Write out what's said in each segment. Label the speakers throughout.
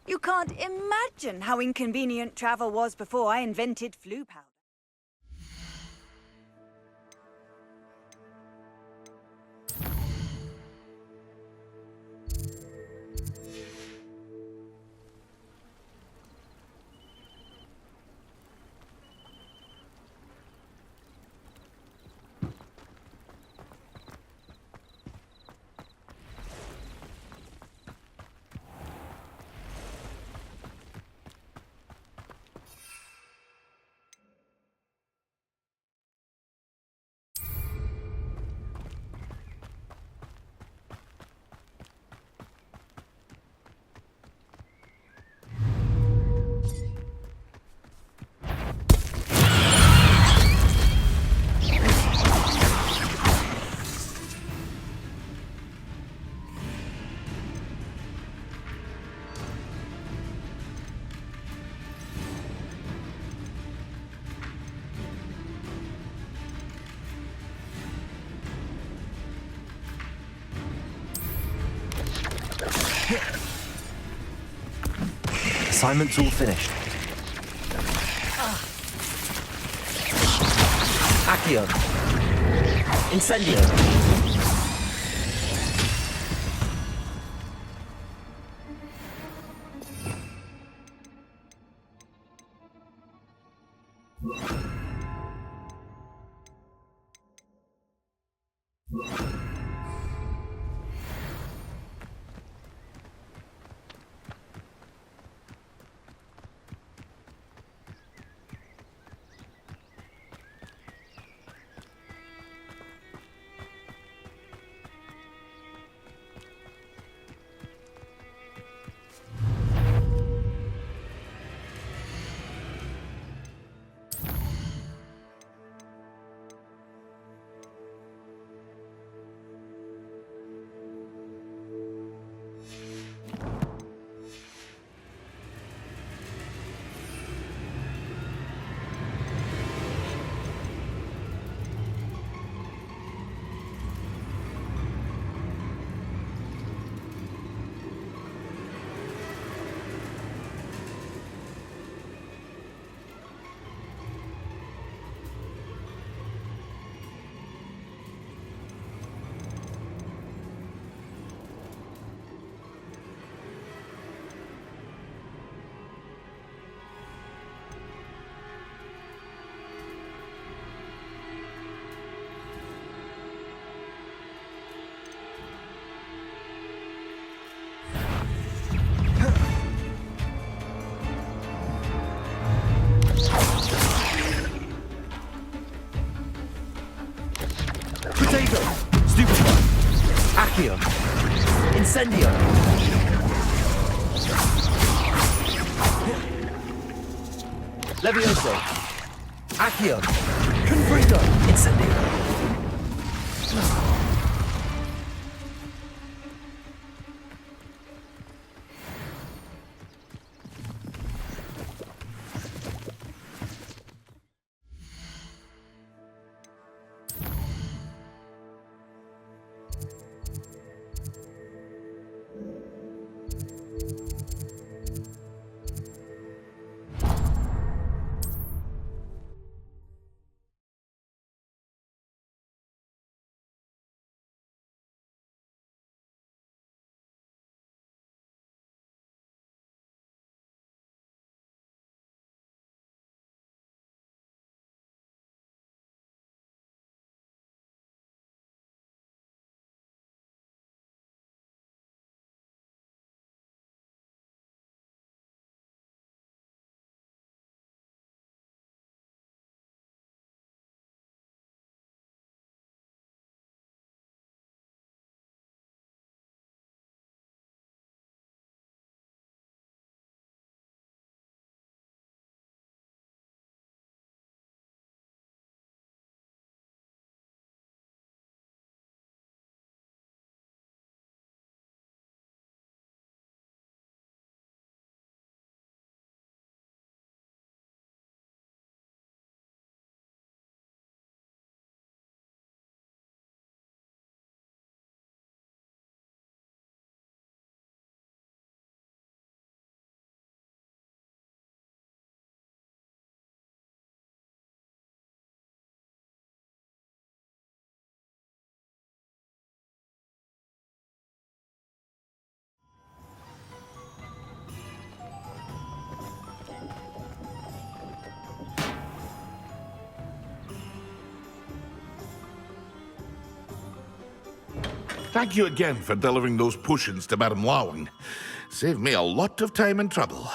Speaker 1: You can't imagine how inconvenient travel was before I invented flu powder.
Speaker 2: Assignment's all finished. Accio. Incendio. Potato! Stupefy! Accio! Incendio! Levioso! Accio! Confringo! Incendio!
Speaker 3: Thank you again for delivering those potions to Madame Lawing. Saved me a lot of time and trouble.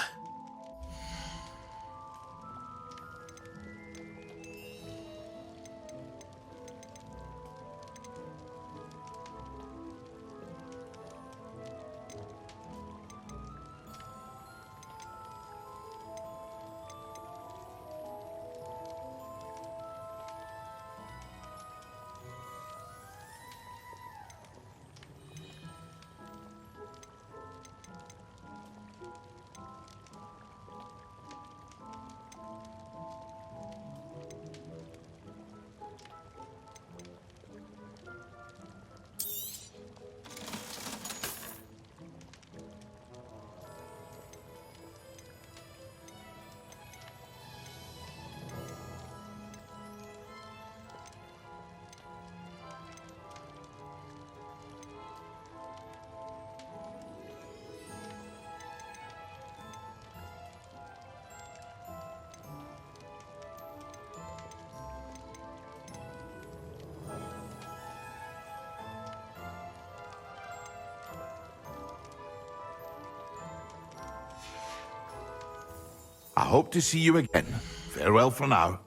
Speaker 3: I hope to see you again. Farewell for now.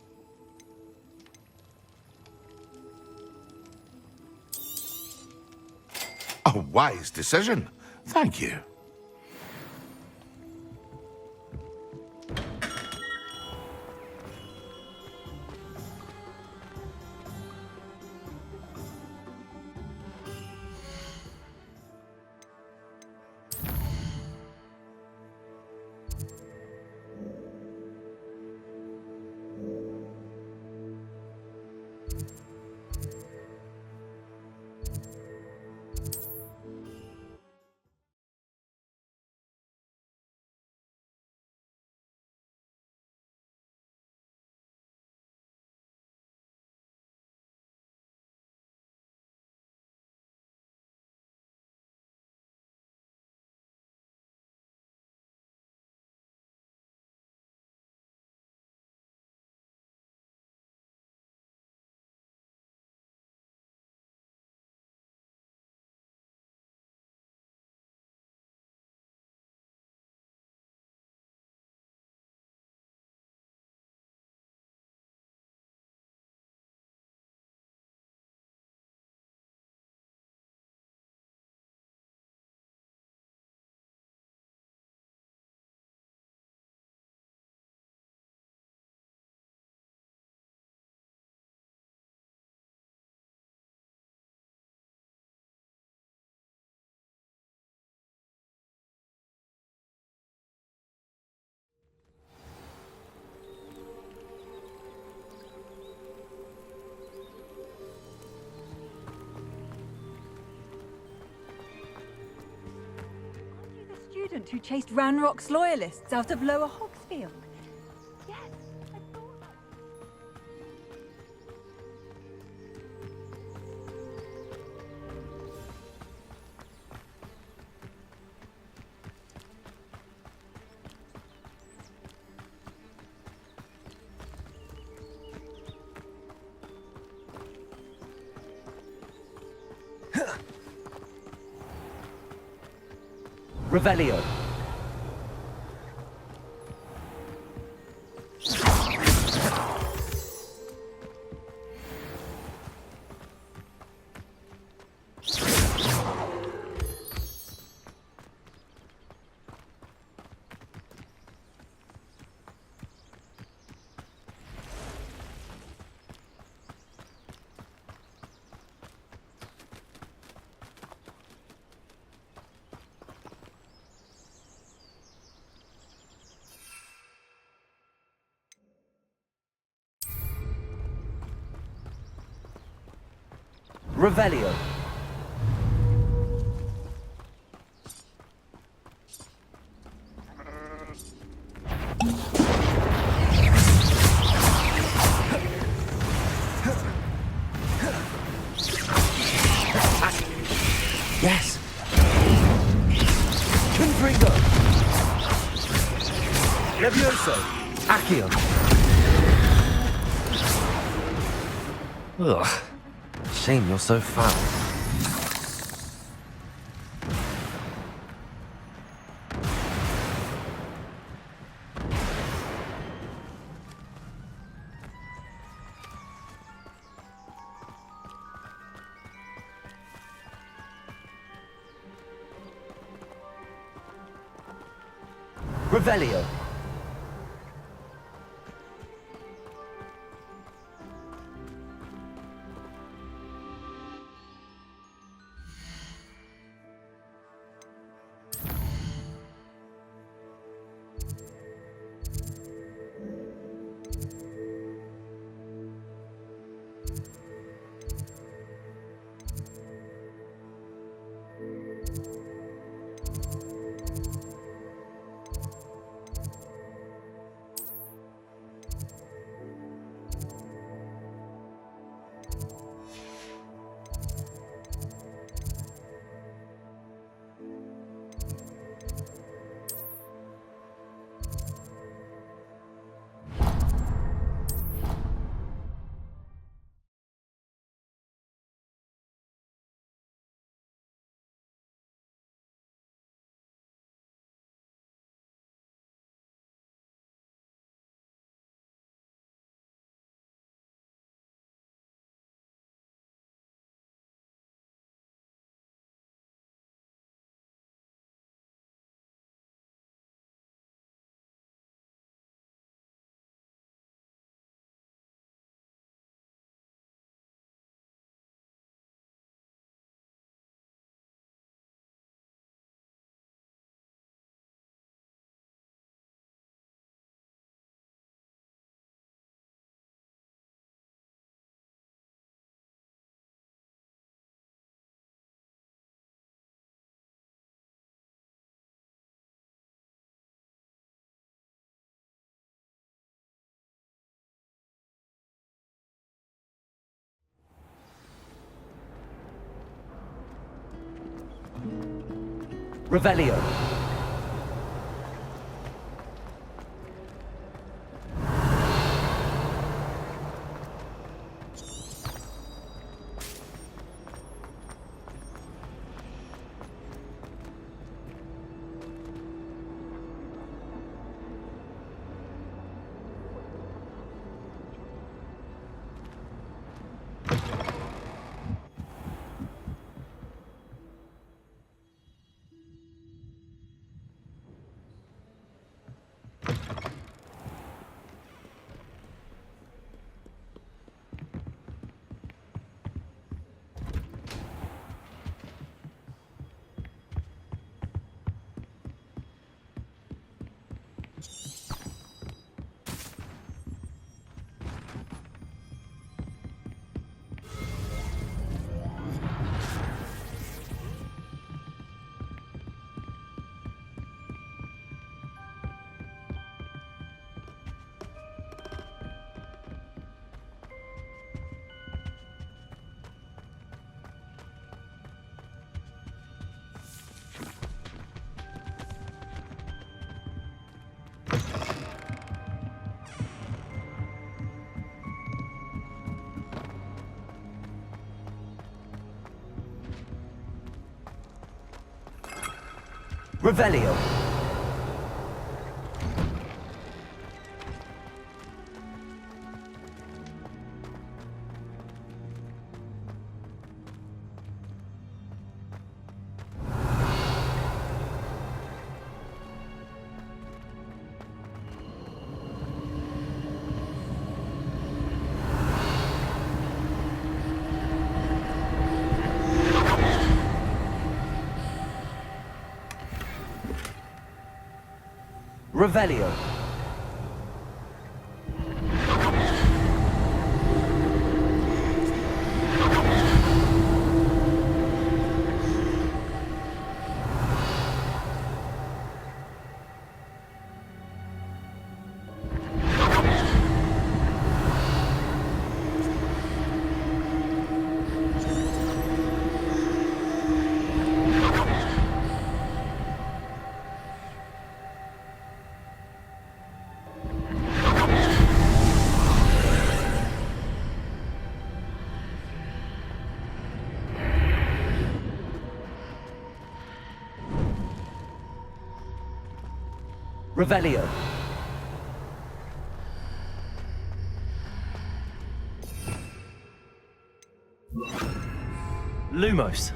Speaker 3: A wise decision. Thank you.
Speaker 1: Student who chased Ranrock's loyalists out of Lower Hogsfield. Yes, I thought.
Speaker 2: Revelio. Revelio. Yes. Confringo. Levioso. Accio. Ugh. Shame you're so foul. Revelio. Revelio. Revelio. Revelio. Revelio. Lumos.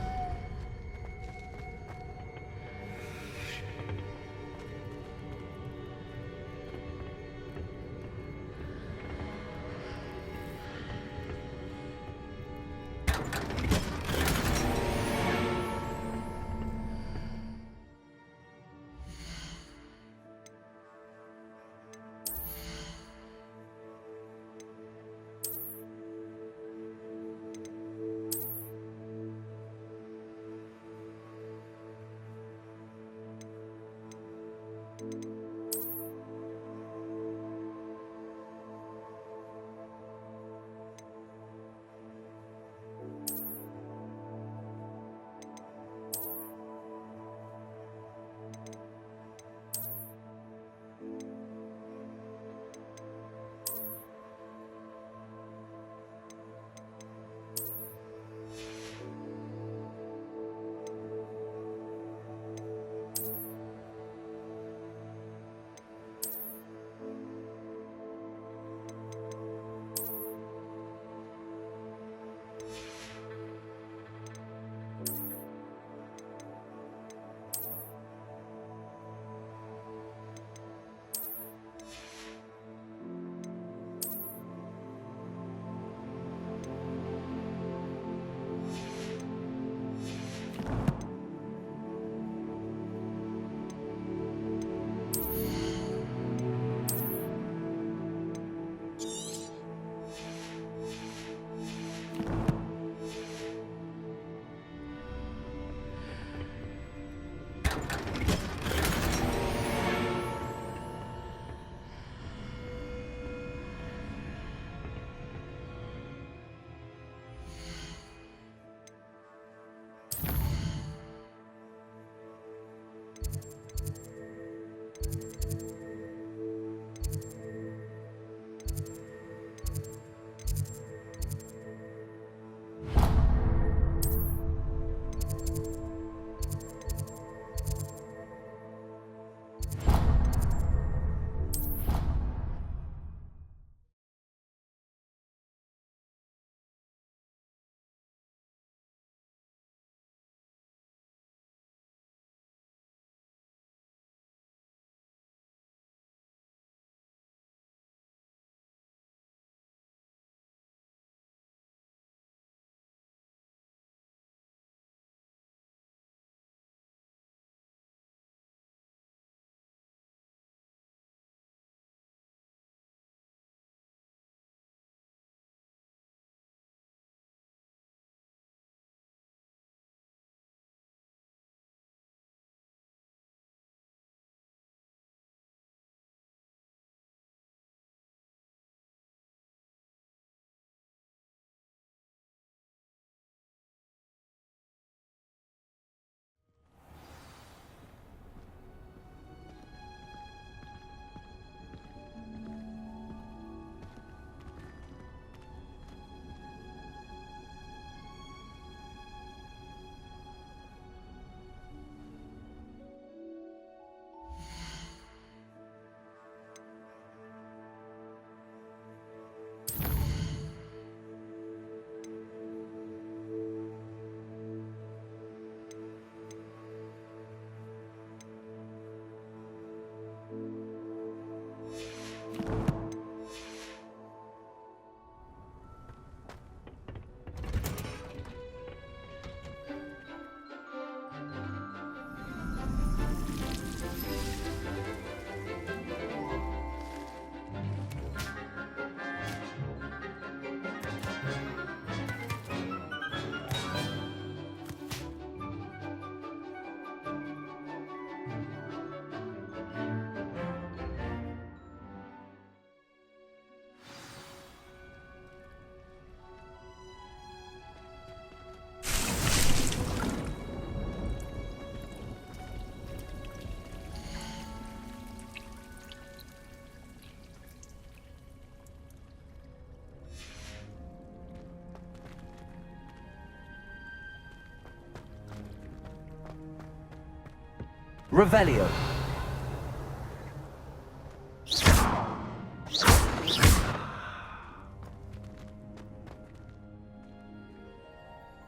Speaker 2: Revelio.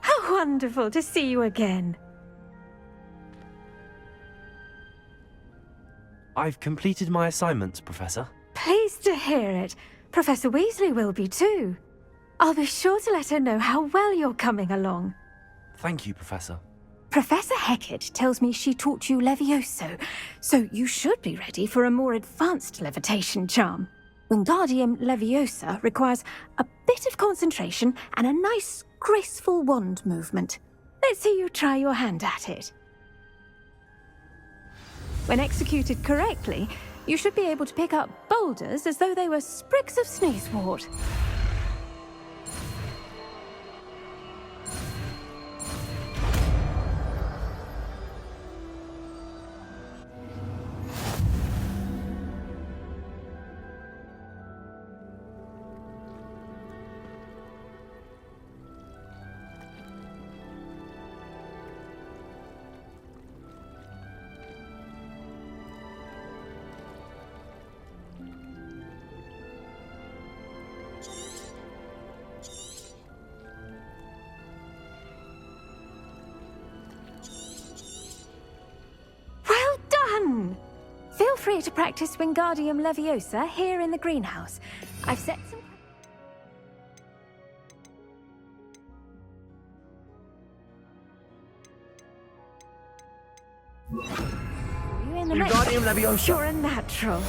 Speaker 4: How wonderful to see you again.
Speaker 2: I've completed my assignments, Professor.
Speaker 4: Pleased to hear it. Professor Weasley will be too. I'll be sure to let her know how well you're coming along.
Speaker 2: Thank you, Professor.
Speaker 4: Professor Hecat tells me she taught you Levioso, so you should be ready for a more advanced levitation charm. Wingardium Leviosa requires a bit of concentration and a nice, graceful wand movement. Let's see you try your hand at it. When executed correctly, you should be able to pick up boulders as though they were sprigs of sneezewort. Feel free to practice Wingardium Leviosa here in the greenhouse. I've set some... You in the next...
Speaker 2: Wingardium Leviosa!
Speaker 4: You're a natural.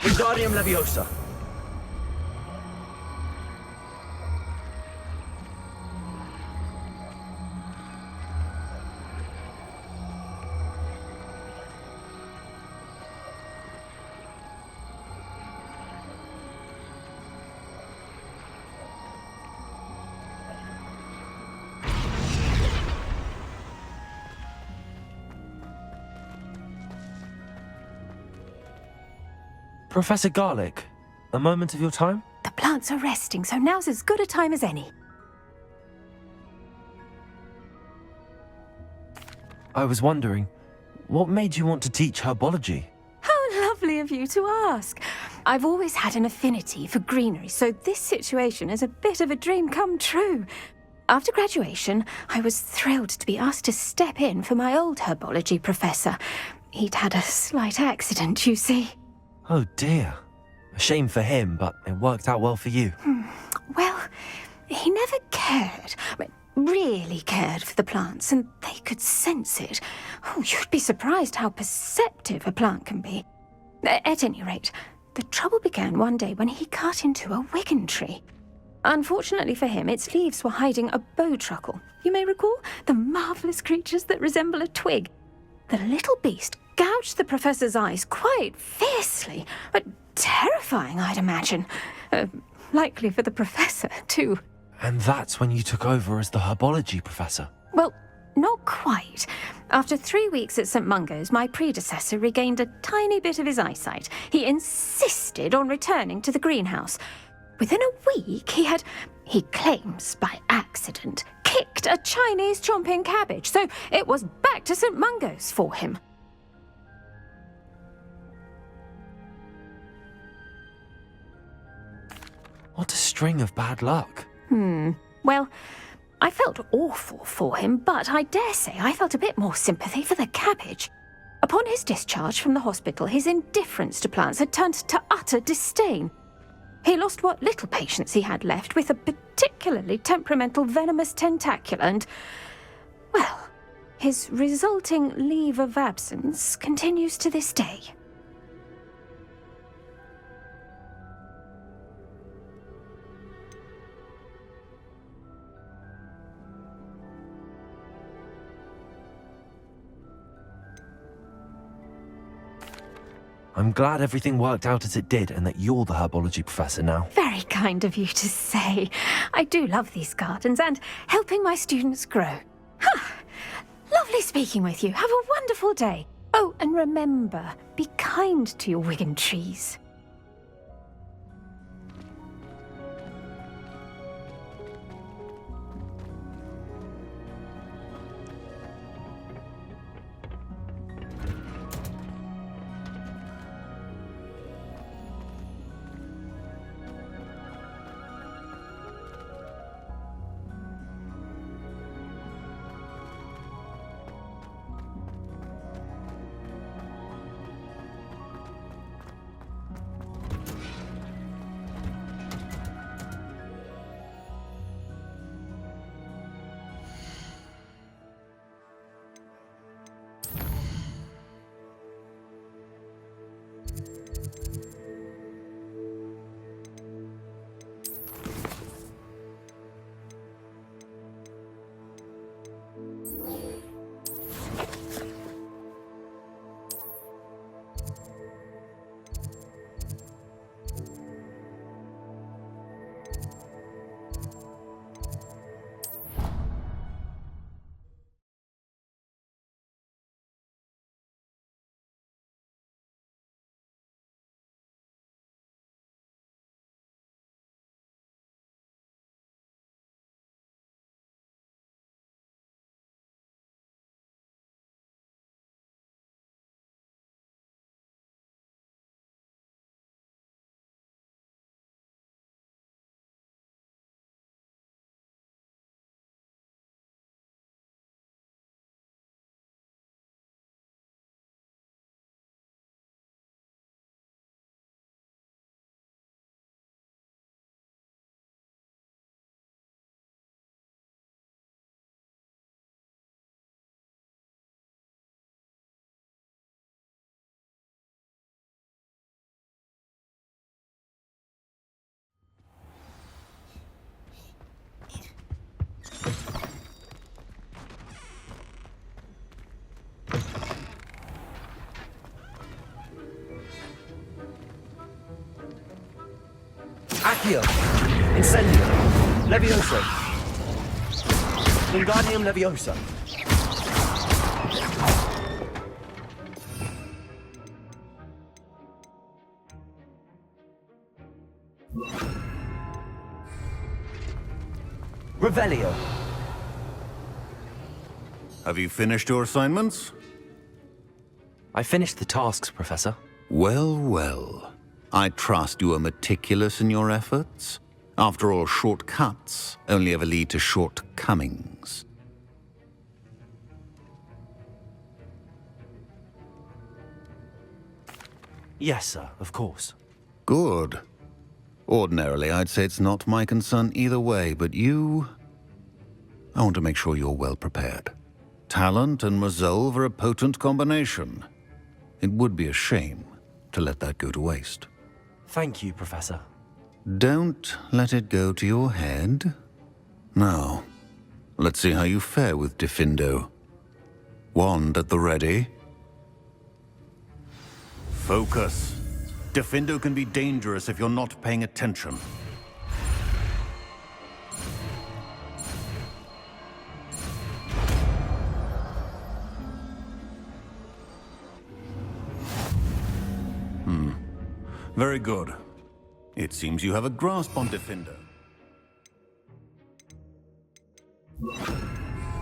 Speaker 2: Wingardium Leviosa! Professor Garlick, a moment of your time?
Speaker 4: The plants are resting, so now's as good a time as any.
Speaker 2: I was wondering, what made you want to teach herbology?
Speaker 4: How lovely of you to ask. I've always had an affinity for greenery, so this situation is a bit of a dream come true. After graduation, I was thrilled to be asked to step in for my old herbology professor. He'd had a slight accident, you see.
Speaker 2: Oh dear. A shame for him, but it worked out well for you.
Speaker 4: Well, he never cared, really cared for the plants, and they could sense it. Oh, you'd be surprised how perceptive a plant can be. At any rate, the trouble began one day when he cut into a wigan tree. Unfortunately for him, its leaves were hiding a bowtruckle. You may recall the marvellous creatures that resemble a twig. The little beast gouged the professor's eyes quite fiercely, but terrifying, I'd imagine. Likely for the professor, too.
Speaker 2: And that's when you took over as the herbology professor?
Speaker 4: Well, not quite. After 3 weeks at St. Mungo's, my predecessor regained a tiny bit of his eyesight. He insisted on returning to the greenhouse. Within a week, he claims by accident, kicked a Chinese chomping cabbage, so it was back to St. Mungo's for him.
Speaker 2: What a string of bad luck.
Speaker 4: Well, I felt awful for him, but I dare say I felt a bit more sympathy for the cabbage. Upon his discharge from the hospital, his indifference to plants had turned to utter disdain. He lost what little patience he had left with a particularly temperamental venomous tentacula and, well, his resulting leave of absence continues to this day.
Speaker 2: I'm glad everything worked out as it did and that you're the herbology professor now.
Speaker 4: Very kind of you to say. I do love these gardens and helping my students grow. Lovely speaking with you. Have a wonderful day. Oh, and remember, be kind to your wigan trees.
Speaker 2: Accio! Incendio! Levioso! Wingardium Leviosa! Revelio!
Speaker 5: Have you finished your assignments?
Speaker 2: I finished the tasks, Professor.
Speaker 5: Well, well. I trust you are meticulous in your efforts. After all, shortcuts only ever lead to shortcomings.
Speaker 2: Yes, sir, of course.
Speaker 5: Good. Ordinarily, I'd say it's not my concern either way, but you... I want to make sure you're well prepared. Talent and resolve are a potent combination. It would be a shame to let that go to waste.
Speaker 2: Thank you, Professor.
Speaker 5: Don't let it go to your head. Now, let's see how you fare with Diffindo. Wand at the ready. Focus. Diffindo can be dangerous if you're not paying attention. Very good. It seems you have a grasp on Diffindo.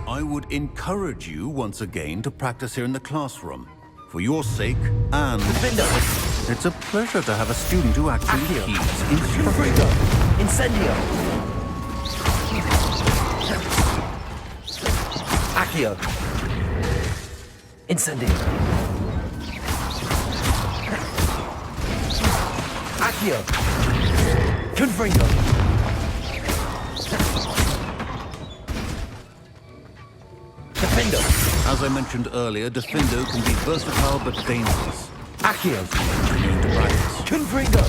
Speaker 5: I would encourage you once again to practice here in the classroom. For your sake and...
Speaker 2: Diffindo!
Speaker 5: It's a pleasure to have a student who actually
Speaker 2: Accio!
Speaker 5: heeds instruction.
Speaker 2: Confringo! Incendio! Accio! Incendio! Accio! Confringo! Diffindo!
Speaker 5: As I mentioned earlier, Diffindo can be versatile but dangerous.
Speaker 2: Accio!
Speaker 5: Continuing to practice.
Speaker 2: Confringo!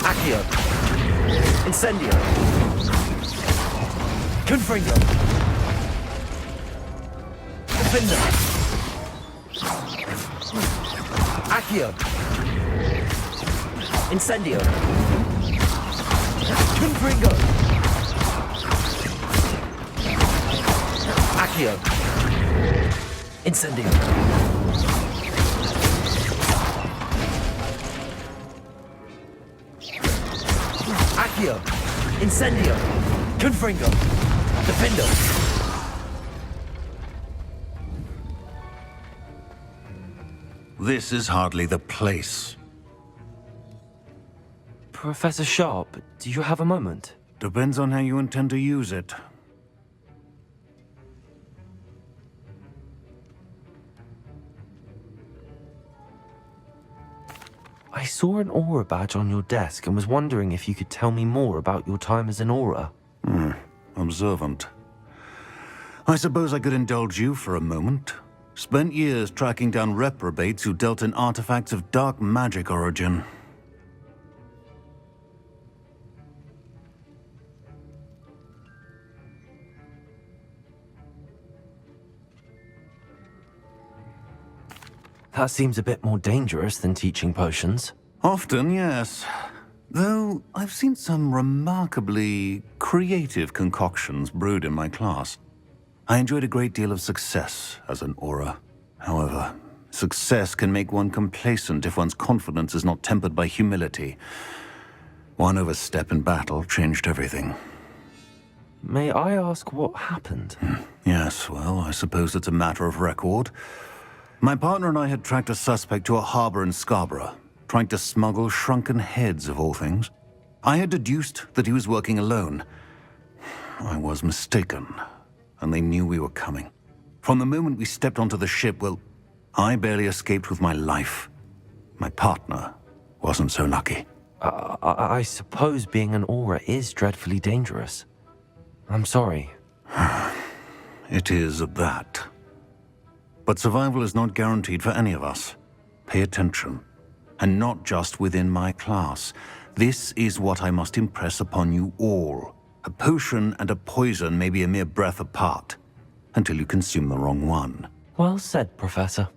Speaker 2: Accio! Incendio! Confringo! Diffindo! Accio! Incendio! Confringo! Accio! Incendio! Accio! Incendio! Confringo! Diffindo!
Speaker 5: This is hardly the place.
Speaker 2: Professor Sharp, do you have a moment?
Speaker 5: Depends on how you intend to use it.
Speaker 2: I saw an aura badge on your desk and was wondering if you could tell me more about your time as an aura.
Speaker 5: Observant. I suppose I could indulge you for a moment. Spent years tracking down reprobates who dealt in artifacts of dark magic origin.
Speaker 2: That seems a bit more dangerous than teaching potions.
Speaker 5: Often, yes. Though I've seen some remarkably creative concoctions brewed in my class. I enjoyed a great deal of success as an aura. However, success can make one complacent if one's confidence is not tempered by humility. One overstep in battle changed everything.
Speaker 2: May I ask what happened?
Speaker 5: Yes, well, I suppose it's a matter of record. My partner and I had tracked a suspect to a harbor in Scarborough, trying to smuggle shrunken heads of all things. I had deduced that he was working alone. I was mistaken, and they knew we were coming. From the moment we stepped onto the ship, well, I barely escaped with my life. My partner wasn't so lucky.
Speaker 2: I suppose being an aura is dreadfully dangerous. I'm sorry.
Speaker 5: It is that. But survival is not guaranteed for any of us. Pay attention. And not just within my class. This is what I must impress upon you all. A potion and a poison may be a mere breath apart, until you consume the wrong one.
Speaker 2: Well said, Professor.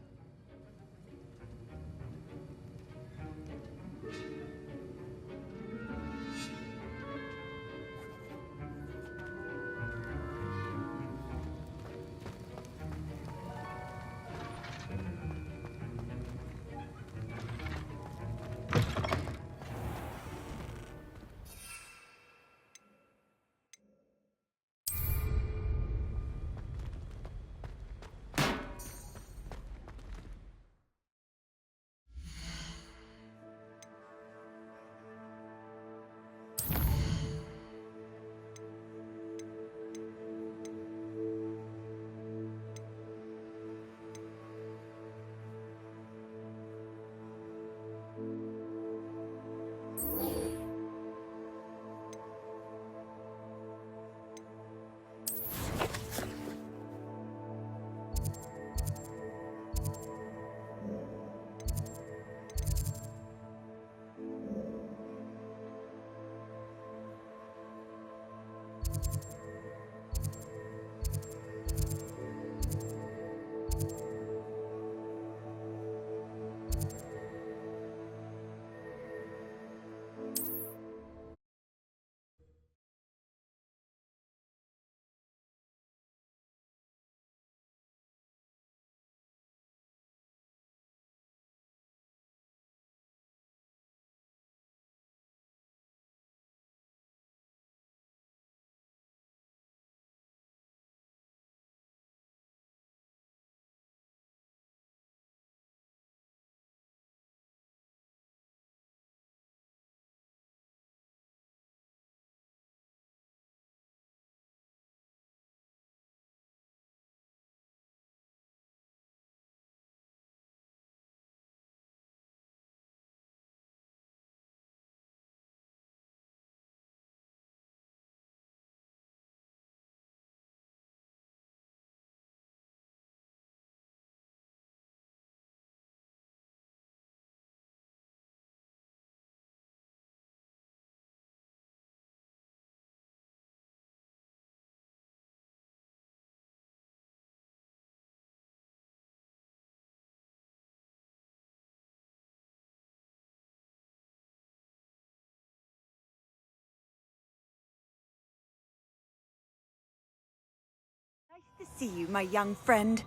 Speaker 1: see you, my young friend.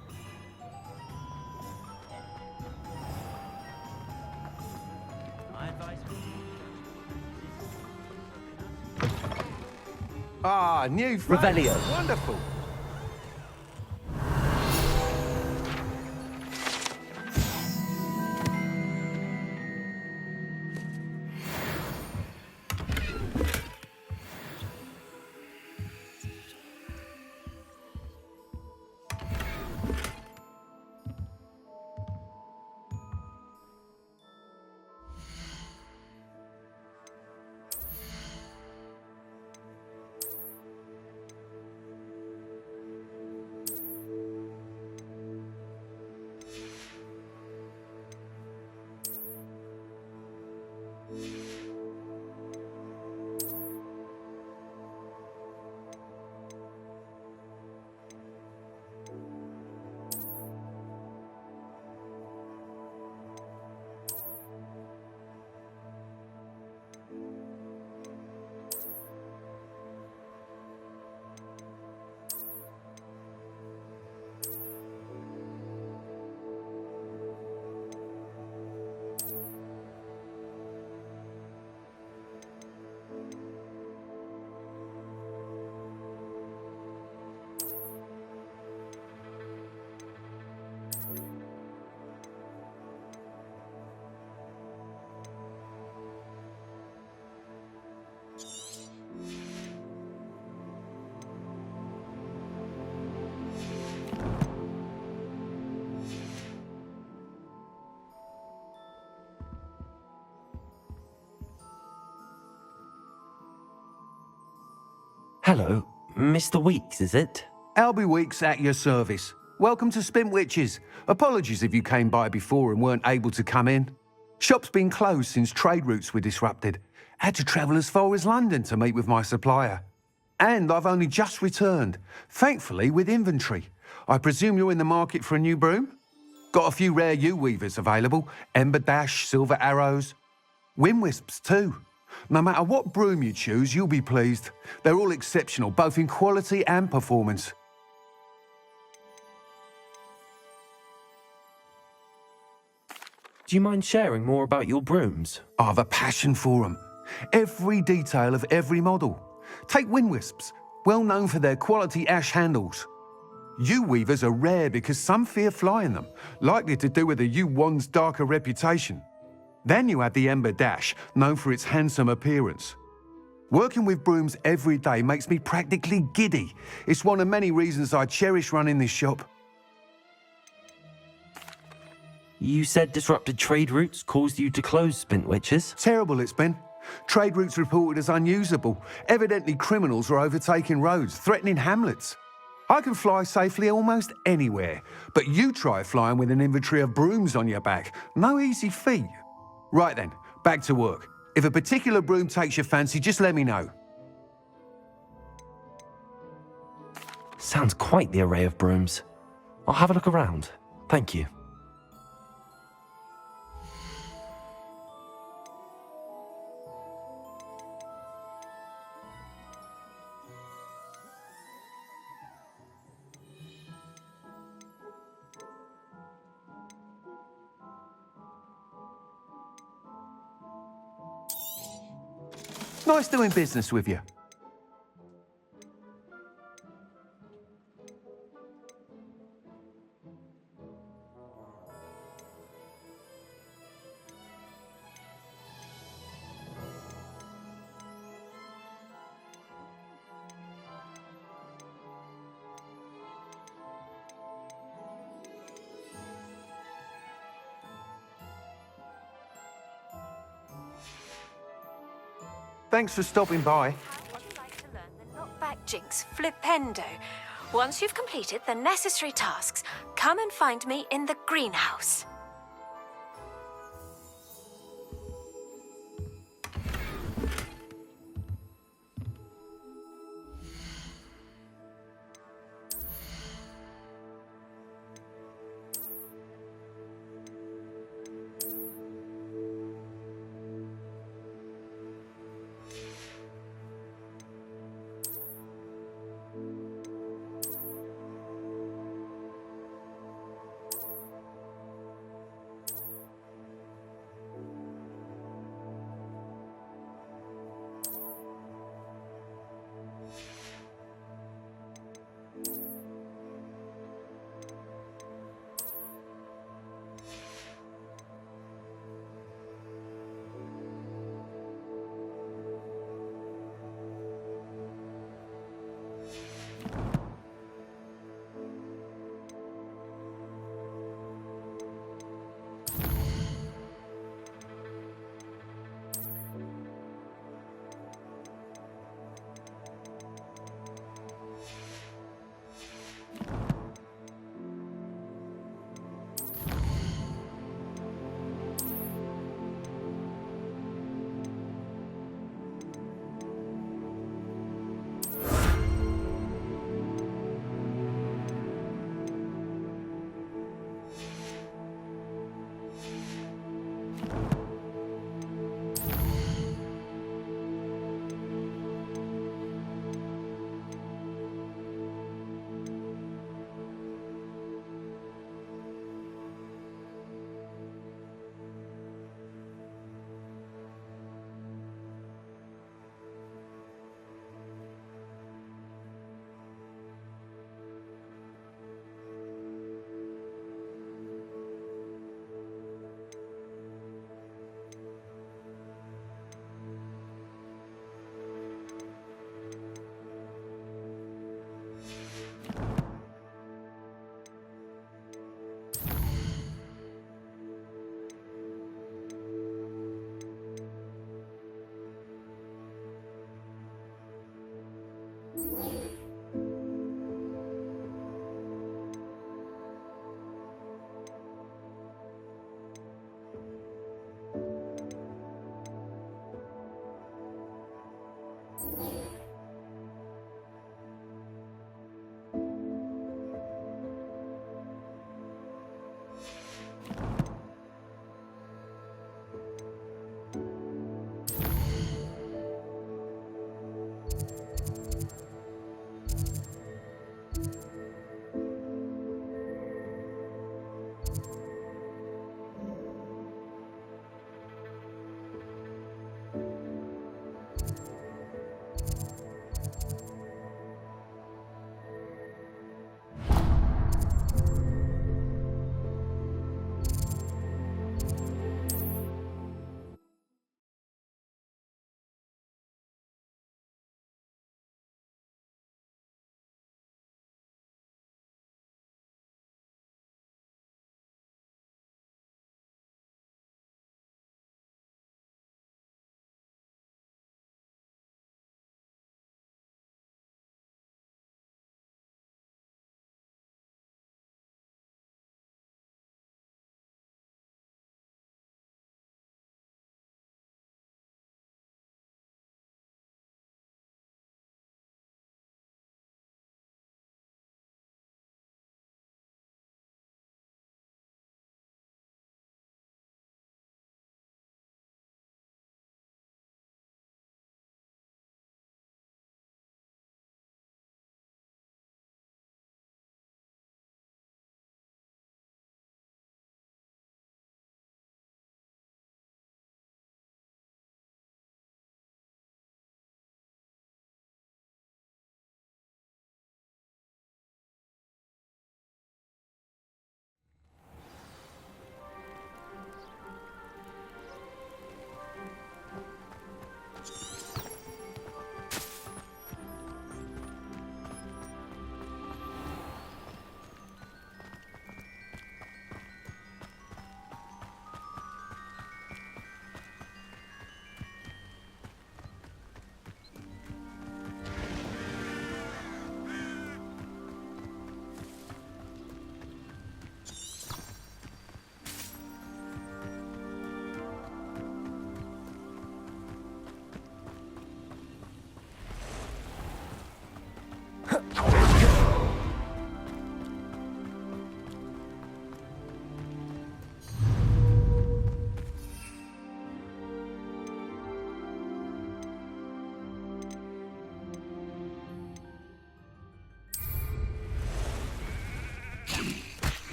Speaker 6: Ah, new friends.
Speaker 2: Revelio.
Speaker 6: Wonderful.
Speaker 2: Hello, Mr. Weeks, is it?
Speaker 6: Albie Weeks at your service. Welcome to Spintwitches. Apologies if you came by before and weren't able to come in. Shop's been closed since trade routes were disrupted. Had to travel as far as London to meet with my supplier. And I've only just returned, thankfully with inventory. I presume you're in the market for a new broom? Got a few rare U-weavers available. Ember Dash, Silver Arrows. Wind Wisps too. No matter what broom you choose, you'll be pleased. They're all exceptional, both in quality and performance.
Speaker 2: Do you mind sharing more about your brooms?
Speaker 6: I have a passion for them. Every detail of every model. Take Wind Wisps, well known for their quality ash handles. U-weavers are rare because some fear flying them, likely to do with the U-wand's darker reputation. Then you have the Ember Dash, known for its handsome appearance. Working with brooms every day makes me practically giddy. It's one of many reasons I cherish running this shop.
Speaker 2: You said disrupted trade routes caused you to close Spintwitches?
Speaker 6: Terrible it's been. Trade routes reported as unusable. Evidently criminals are overtaking roads, threatening hamlets. I can fly safely almost anywhere, but you try flying with an inventory of brooms on your back. No easy feat. Right then, back to work. If a particular broom takes your fancy, just let me know.
Speaker 2: Sounds quite the array of brooms. I'll have a look around. Thank you.
Speaker 6: Nice doing business with you. Thanks for stopping by.
Speaker 4: How would you like to learn the knockback jinx flipendo? Once you've completed the necessary tasks, come and find me in the greenhouse.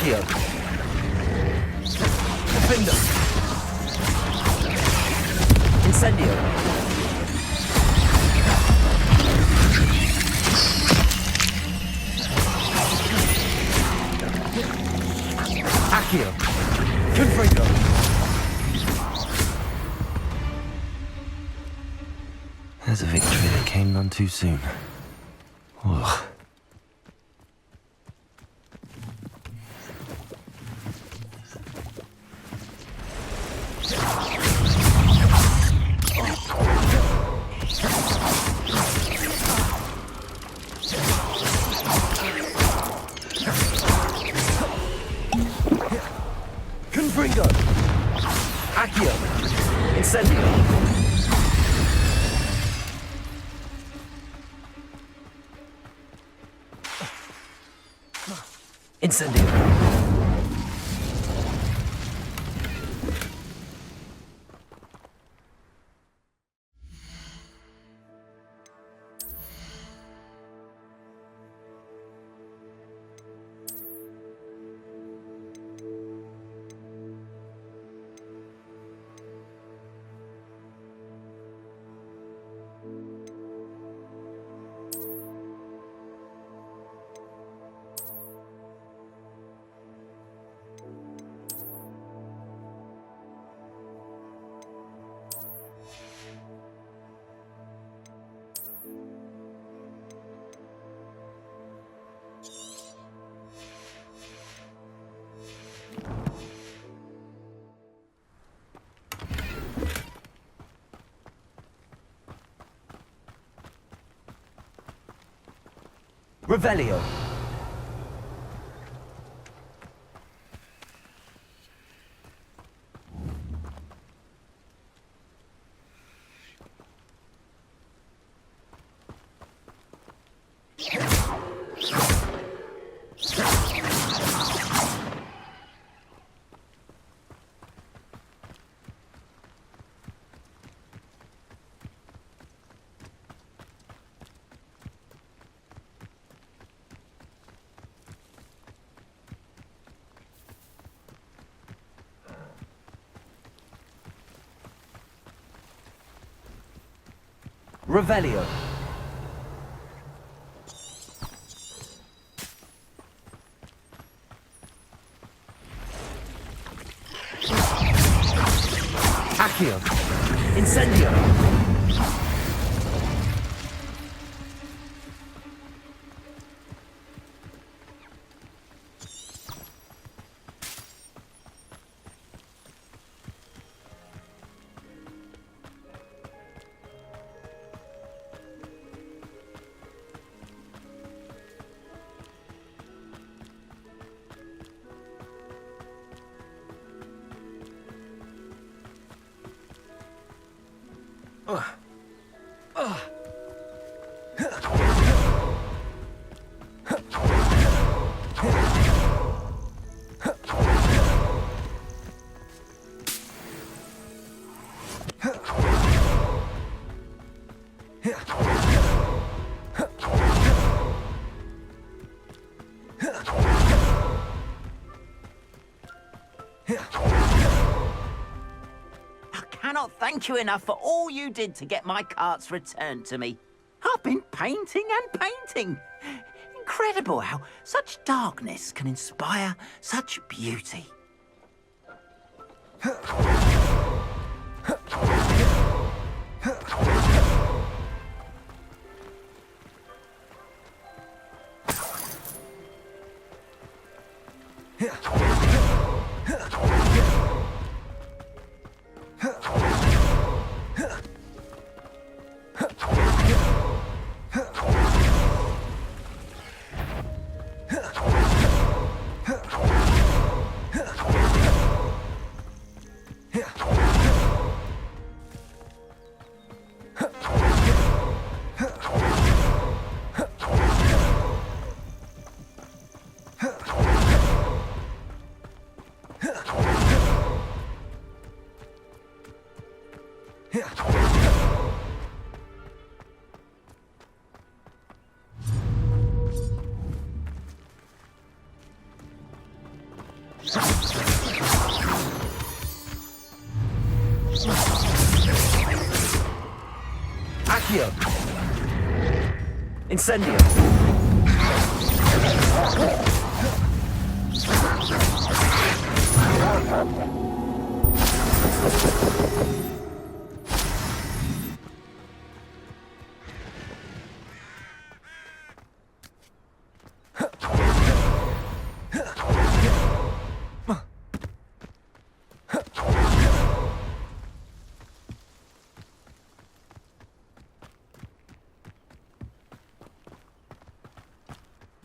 Speaker 2: Accio. Defender. Incendio. Accio. Confringo. There's a victory that came none too soon. Ugh. Confringo! Accio! Incendio! Incendio! Revelio! Revelio! Accio! Incendio!
Speaker 7: I cannot thank you enough for all you did to get my carts returned to me. I've been painting and painting. Incredible how such darkness can inspire such beauty.
Speaker 2: Accio! Incendio!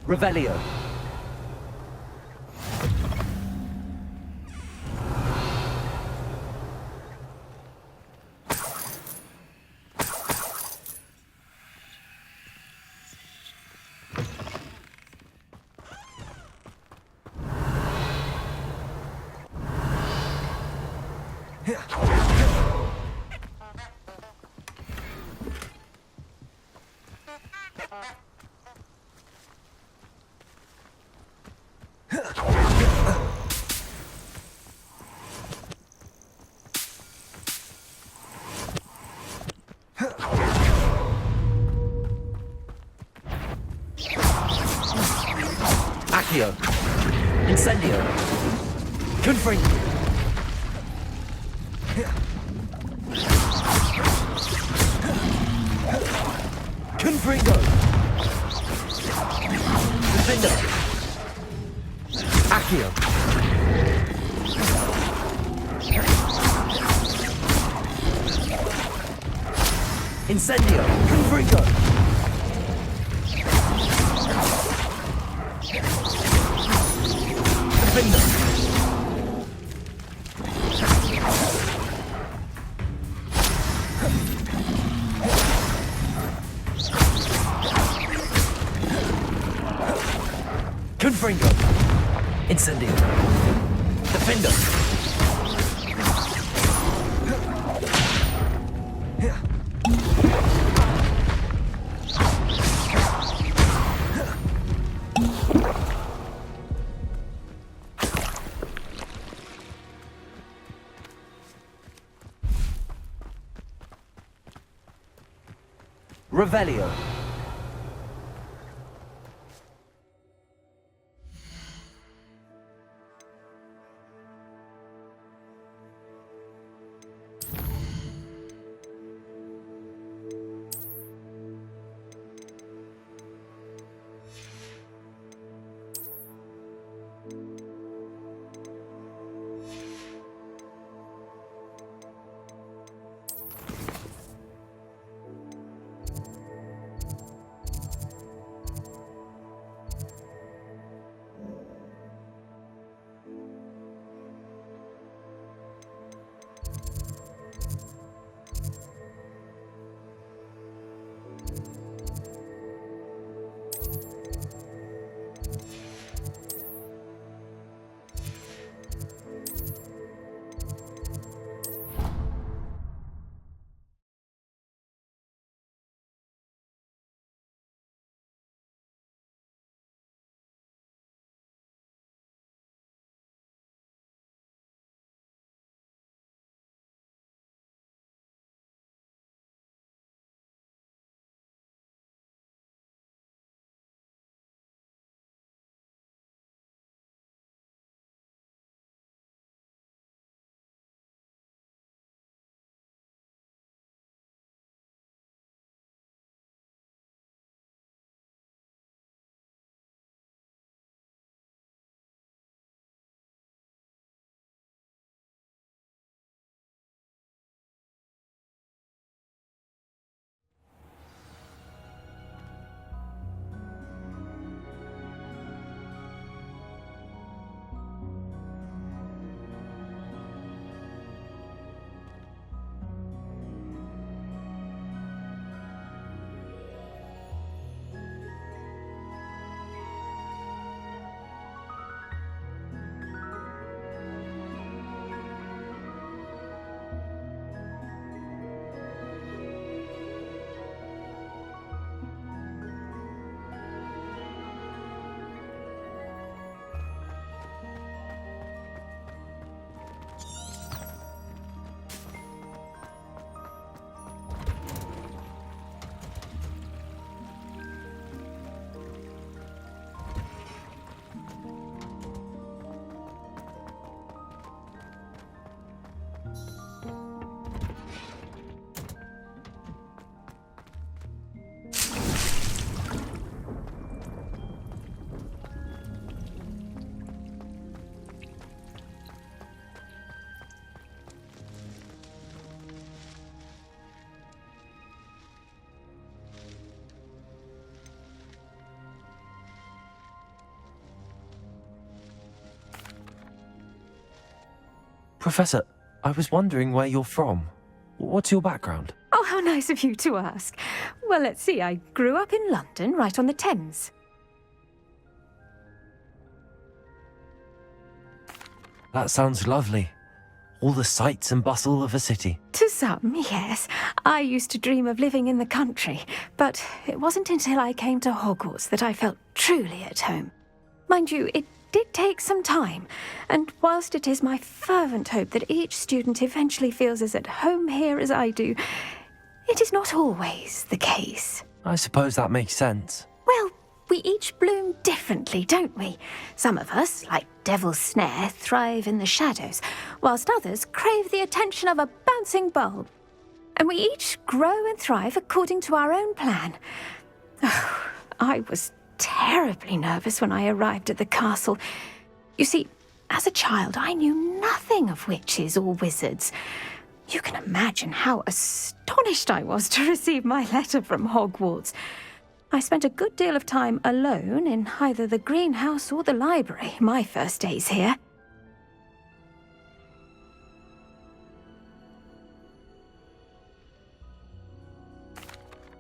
Speaker 2: Revelio. Accio! Incendio! Confring! Confringo! Defender! Accio! Incendio! Confringo! Defender! Confringo! Incendio! Defender! Revelio! Professor, I was wondering where you're from. What's your background?
Speaker 4: Oh, how nice of you to ask. Well, let's see. I grew up in London, right on the Thames.
Speaker 2: That sounds lovely. All the sights and bustle of a city.
Speaker 4: To some, yes. I used to dream of living in the country, but it wasn't until I came to Hogwarts that I felt truly at home. Mind you, it did take some time, and whilst it is my fervent hope that each student eventually feels as at home here as I do, it is not always the case.
Speaker 2: I suppose that makes sense.
Speaker 4: Well, we each bloom differently, don't we? Some of us, like Devil's Snare, thrive in the shadows, whilst others crave the attention of a bouncing bulb. And we each grow and thrive according to our own plan. Oh, I was terribly nervous when I arrived at the castle. You see, as a child, I knew nothing of witches or wizards. You can imagine how astonished I was to receive my letter from Hogwarts. I spent a good deal of time alone in either the greenhouse or the library my first days here.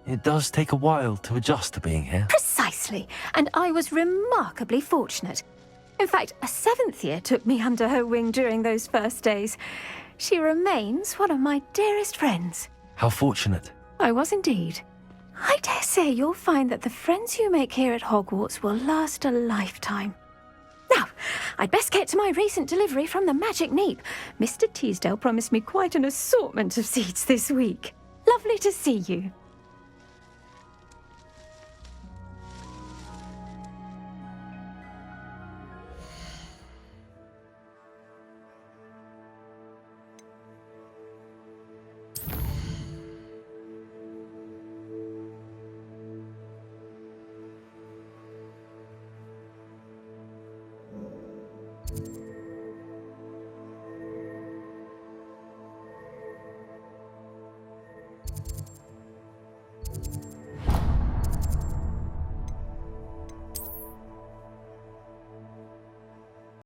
Speaker 2: It does take a while to adjust to being here.
Speaker 4: Precisely, and I was remarkably fortunate. In fact, a 7th year took me under her wing during those first days. She remains one of my dearest friends.
Speaker 2: How fortunate.
Speaker 4: I was indeed. I dare say you'll find that the friends you make here at Hogwarts will last a lifetime. Now, I'd best get to my recent delivery from the Magic Neep. Mr. Teasdale promised me quite an assortment of seeds this week. Lovely to see you.